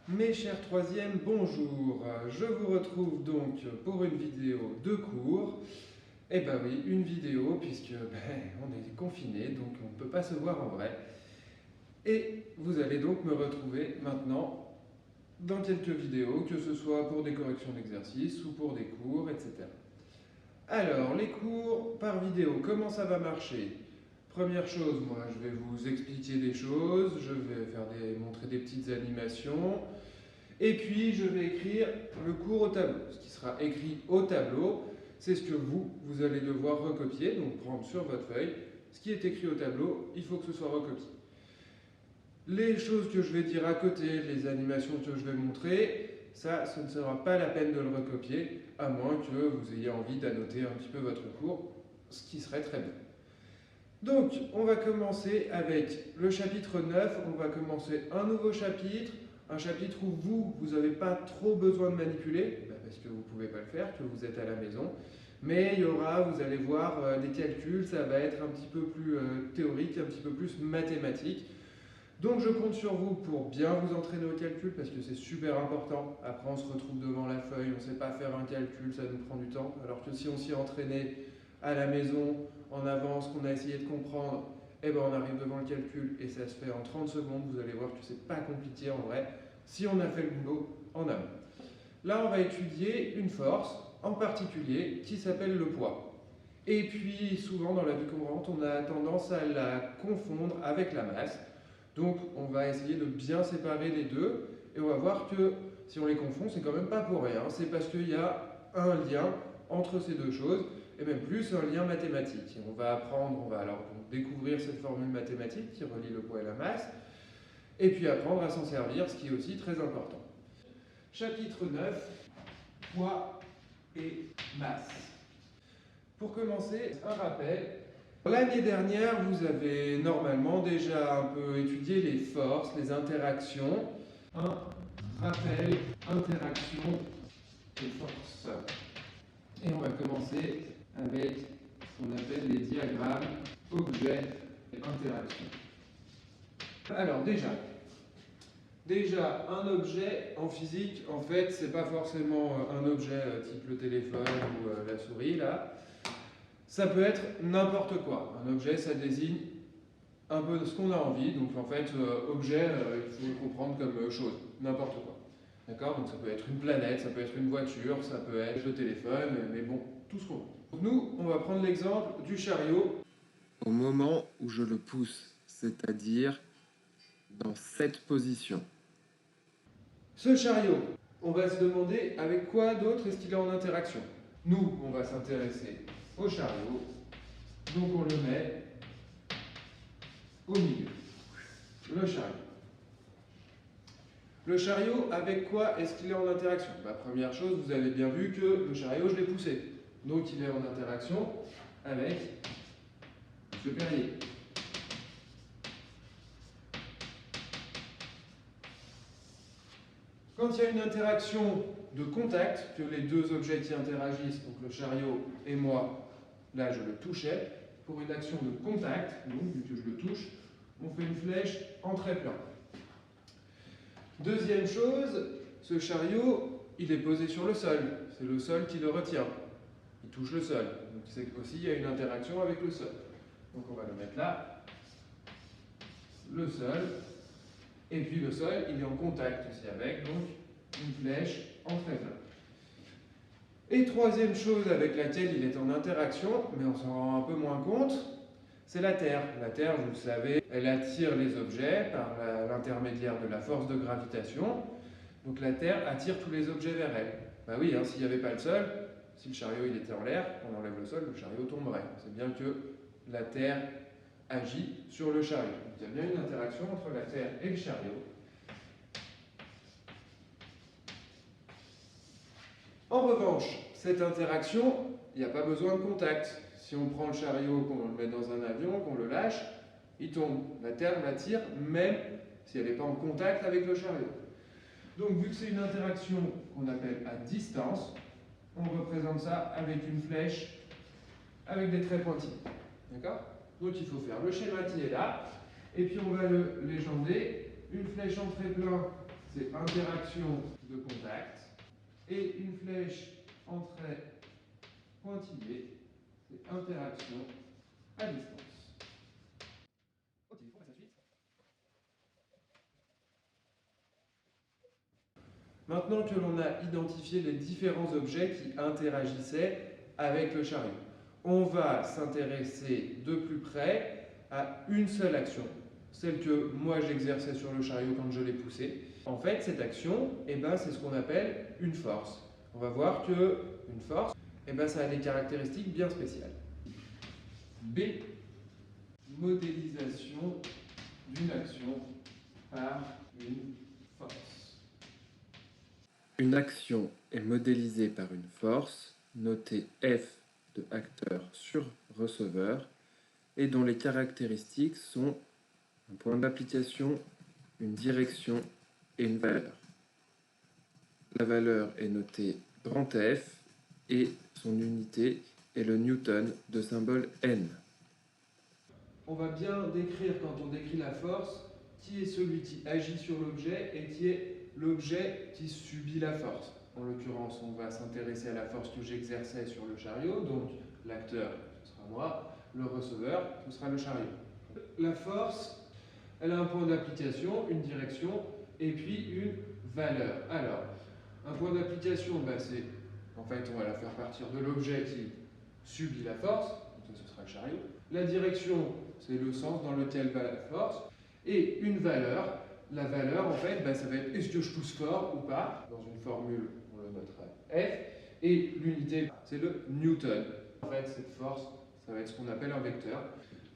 Mes chers troisièmes, bonjour. Je vous retrouve donc pour une vidéo de cours. Eh ben oui, une vidéo puisque on est confiné, donc on ne peut pas se voir en vrai. Et vous allez donc me retrouver maintenant dans quelques vidéos, que ce soit pour des corrections d'exercices ou pour des cours, etc. Alors, les cours par vidéo, comment ça va marcher? Première chose, moi je vais vous expliquer des choses, je vais montrer des petites animations. Et puis, je vais écrire le cours au tableau. Ce qui sera écrit au tableau, c'est ce que vous allez devoir recopier, donc prendre sur votre feuille. Ce qui est écrit au tableau, il faut que ce soit recopié. Les choses que je vais dire à côté, les animations que je vais montrer, ça, ce ne sera pas la peine de le recopier, à moins que vous ayez envie d'annoter un petit peu votre cours, ce qui serait très bien. Donc, on va commencer avec le chapitre 9, on va commencer un nouveau chapitre, un chapitre où vous n'avez pas trop besoin de manipuler, parce que vous ne pouvez pas le faire, que vous êtes à la maison. Mais il y aura, vous allez voir, des calculs, ça va être un petit peu plus théorique, un petit peu plus mathématique. Donc je compte sur vous pour bien vous entraîner au calcul, parce que c'est super important. Après on se retrouve devant la feuille, on ne sait pas faire un calcul, ça nous prend du temps. Alors que si on s'y entraînait à la maison, en avance, qu'on a essayé de comprendre, eh ben on arrive devant le calcul et ça se fait en 30 secondes. Vous allez voir que c'est pas compliqué en vrai, si on a fait le boulot en amont. Là, on va étudier une force en particulier qui s'appelle le poids. Et puis, souvent dans la vie courante, on a tendance à la confondre avec la masse. Donc, on va essayer de bien séparer les deux et on va voir que si on les confond, c'est quand même pas pour rien. C'est parce qu'il y a un lien entre ces deux choses et même plus un lien mathématique. Et on va apprendre, on va alors découvrir cette formule mathématique qui relie le poids et la masse et puis apprendre à s'en servir, ce qui est aussi très important. Chapitre 9, poids et masse. Pour commencer, un rappel. L'année dernière, vous avez normalement déjà un peu étudié les forces, les interactions. Un rappel, interaction et force. Et on va commencer avec ce qu'on appelle les diagrammes objet et interaction. Alors Déjà, un objet en physique, en fait, c'est pas forcément un objet type le téléphone ou la souris, là. Ça peut être n'importe quoi. Un objet, ça désigne un peu ce qu'on a envie. Donc, en fait, objet, il faut le comprendre comme chose, n'importe quoi. D'accord? Donc, ça peut être une planète, ça peut être une voiture, ça peut être le téléphone, mais bon, tout ce qu'on veut. Nous, on va prendre l'exemple du chariot. Au moment où je le pousse, c'est-à-dire dans cette position. Ce chariot, on va se demander avec quoi d'autre est-ce qu'il est en interaction. Nous, on va s'intéresser au chariot, donc on le met au milieu. Le chariot. Le chariot, avec quoi est-ce qu'il est en interaction? Première chose, vous avez bien vu que le chariot, je l'ai poussé. Donc il est en interaction avec ce perrier. Quand il y a une interaction de contact, que les deux objets qui interagissent, donc le chariot et moi, là je le touchais, pour une action de contact, donc vu que je le touche, on fait une flèche en trait plein. Deuxième chose, ce chariot, il est posé sur le sol, c'est le sol qui le retient, il touche le sol, donc c'est aussi il y a une interaction avec le sol. Donc on va le mettre là, le sol. Et puis le sol, il est en contact aussi avec, donc une flèche en trait plein. Et troisième chose avec laquelle il est en interaction, mais on s'en rend un peu moins compte, c'est la Terre. La Terre, vous le savez, elle attire les objets par l'intermédiaire de la force de gravitation. Donc la Terre attire tous les objets vers elle. Oui, s'il n'y avait pas le sol, si le chariot il était en l'air, on enlève le sol, le chariot tomberait. C'est bien que la Terre agit sur le chariot. Donc, il y a bien une interaction entre la Terre et le chariot. En revanche, cette interaction, il n'y a pas besoin de contact. Si on prend le chariot, qu'on le met dans un avion, qu'on le lâche, il tombe. La Terre l'attire même si elle n'est pas en contact avec le chariot. Donc vu que c'est une interaction qu'on appelle à distance, on représente ça avec une flèche avec des traits pointillés. D'accord? Donc il faut faire le schéma qui est là, et puis on va le légender, une flèche en trait plein c'est interaction de contact. Et une flèche en trait pointillé, c'est interaction à distance. Ok, on passe à la suite. Maintenant que l'on a identifié les différents objets qui interagissaient avec le chariot, on va s'intéresser de plus près à une seule action, celle que moi j'exerçais sur le chariot quand je l'ai poussé. En fait, cette action, c'est ce qu'on appelle une force. On va voir qu'une force, ça a des caractéristiques bien spéciales. B. Modélisation d'une action par une force. Une action est modélisée par une force, notée F de acteur sur receveur, et dont les caractéristiques sont un point d'application, une direction et une valeur. La valeur est notée grand F et son unité est le newton de symbole N. On va bien décrire, quand on décrit la force, qui est celui qui agit sur l'objet et qui est l'objet qui subit la force. En l'occurrence, on va s'intéresser à la force que j'exerçais sur le chariot, donc l'acteur, ce sera moi, le receveur, ce sera le chariot. La force, elle a un point d'application, une direction, et puis une valeur. Alors, un point d'application, c'est, en fait, on va la faire partir de l'objet qui subit la force, donc ça ce sera le chariot. La direction, c'est le sens dans lequel va la force. Et une valeur, la valeur, en fait, ça va être est-ce que je pousse fort ou pas. Dans une formule, on le notera F. Et l'unité, c'est le newton. En fait, cette force, ça va être ce qu'on appelle un vecteur.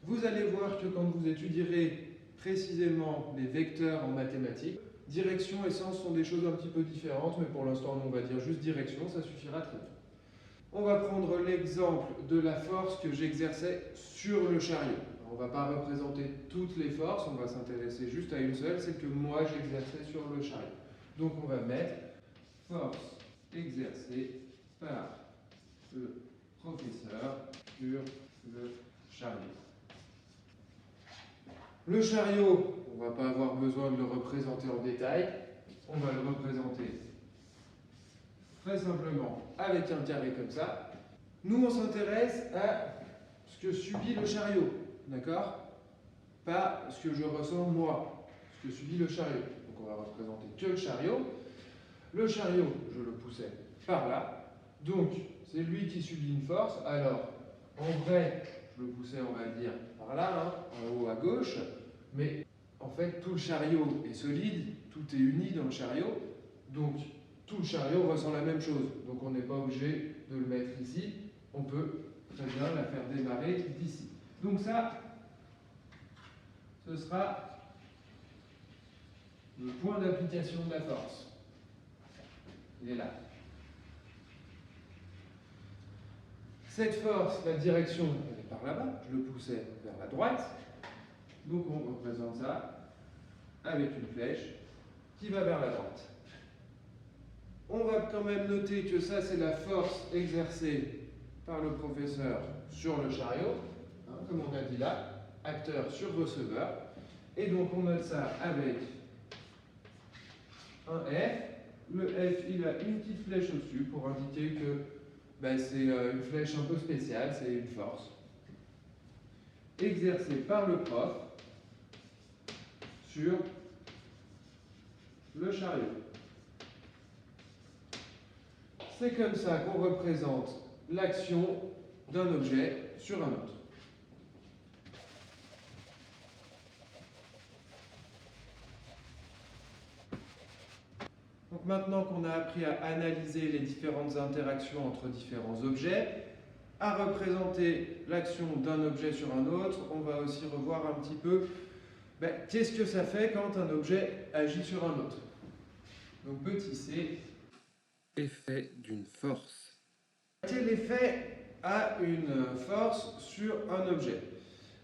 Vous allez voir que quand vous étudierez précisément les vecteurs en mathématiques, direction et sens sont des choses un petit peu différentes, mais pour l'instant, on va dire juste direction, ça suffira très bien. On va prendre l'exemple de la force que j'exerçais sur le chariot. On ne va pas représenter toutes les forces, on va s'intéresser juste à une seule, celle que moi j'exerçais sur le chariot. Donc on va mettre force exercée par le professeur sur le chariot. Le chariot, on ne va pas avoir besoin de le représenter en détail, on va le représenter très simplement avec un carré comme ça. Nous, on s'intéresse à ce que subit le chariot, d'accord? Pas ce que je ressens moi, ce que subit le chariot. Donc on va représenter que le chariot. Le chariot, je le poussais par là, donc c'est lui qui subit une force. Alors, en vrai, je le poussais, on va dire, par là, en haut à gauche, mais en fait, tout le chariot est solide, tout est uni dans le chariot, donc tout le chariot ressent la même chose. Donc on n'est pas obligé de le mettre ici, on peut très bien la faire démarrer d'ici. Donc ça, ce sera le point d'application de la force. Il est là. Cette force, la direction, elle est par là-bas, je le poussais vers la droite, donc on représente ça avec une flèche qui va vers la droite. On va quand même noter que ça, c'est la force exercée par le professeur sur le chariot, comme on a dit là, acteur sur receveur. Et donc on note ça avec un F. Le F, il a une petite flèche au-dessus pour indiquer que c'est une flèche un peu spéciale, c'est une force exercée par le prof sur le chariot. C'est comme ça qu'on représente l'action d'un objet sur un autre. Donc maintenant qu'on a appris à analyser les différentes interactions entre différents objets, à représenter l'action d'un objet sur un autre, on va aussi revoir un petit peu qu'est-ce que ça fait quand un objet agit sur un autre. Donc petit c. Effet d'une force. Quel effet a une force sur un objet?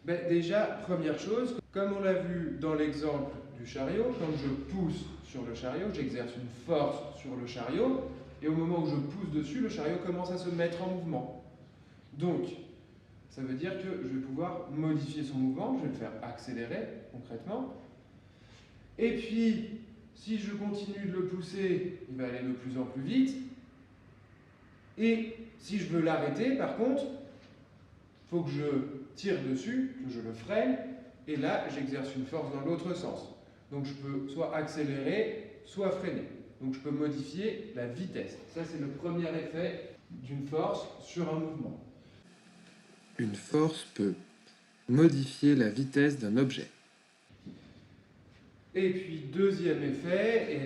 Déjà, première chose, comme on l'a vu dans l'exemple du chariot, quand je pousse sur le chariot, j'exerce une force sur le chariot, et au moment où je pousse dessus, le chariot commence à se mettre en mouvement. Donc, ça veut dire que je vais pouvoir modifier son mouvement, je vais le faire accélérer concrètement. Et puis, Si je continue de le pousser, il va aller de plus en plus vite. Et si je veux l'arrêter, par contre, il faut que je tire dessus, que je le freine, et là, j'exerce une force dans l'autre sens. Donc je peux soit accélérer, soit freiner. Donc je peux modifier la vitesse. Ça, c'est le premier effet d'une force sur un mouvement. Une force peut modifier la vitesse d'un objet. Et puis, deuxième effet,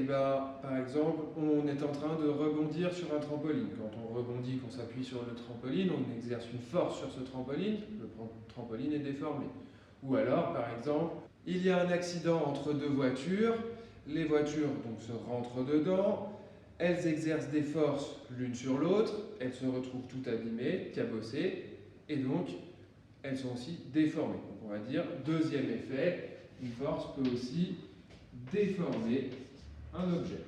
par exemple, on est en train de rebondir sur un trampoline. Quand on rebondit, qu'on s'appuie sur le trampoline, on exerce une force sur ce trampoline, le trampoline est déformé. Ou alors, par exemple, il y a un accident entre deux voitures, les voitures donc, se rentrent dedans, elles exercent des forces l'une sur l'autre, elles se retrouvent toutes abîmées, cabossées, et donc elles sont aussi déformées. Donc on va dire, deuxième effet, une force peut aussi déformer un objet.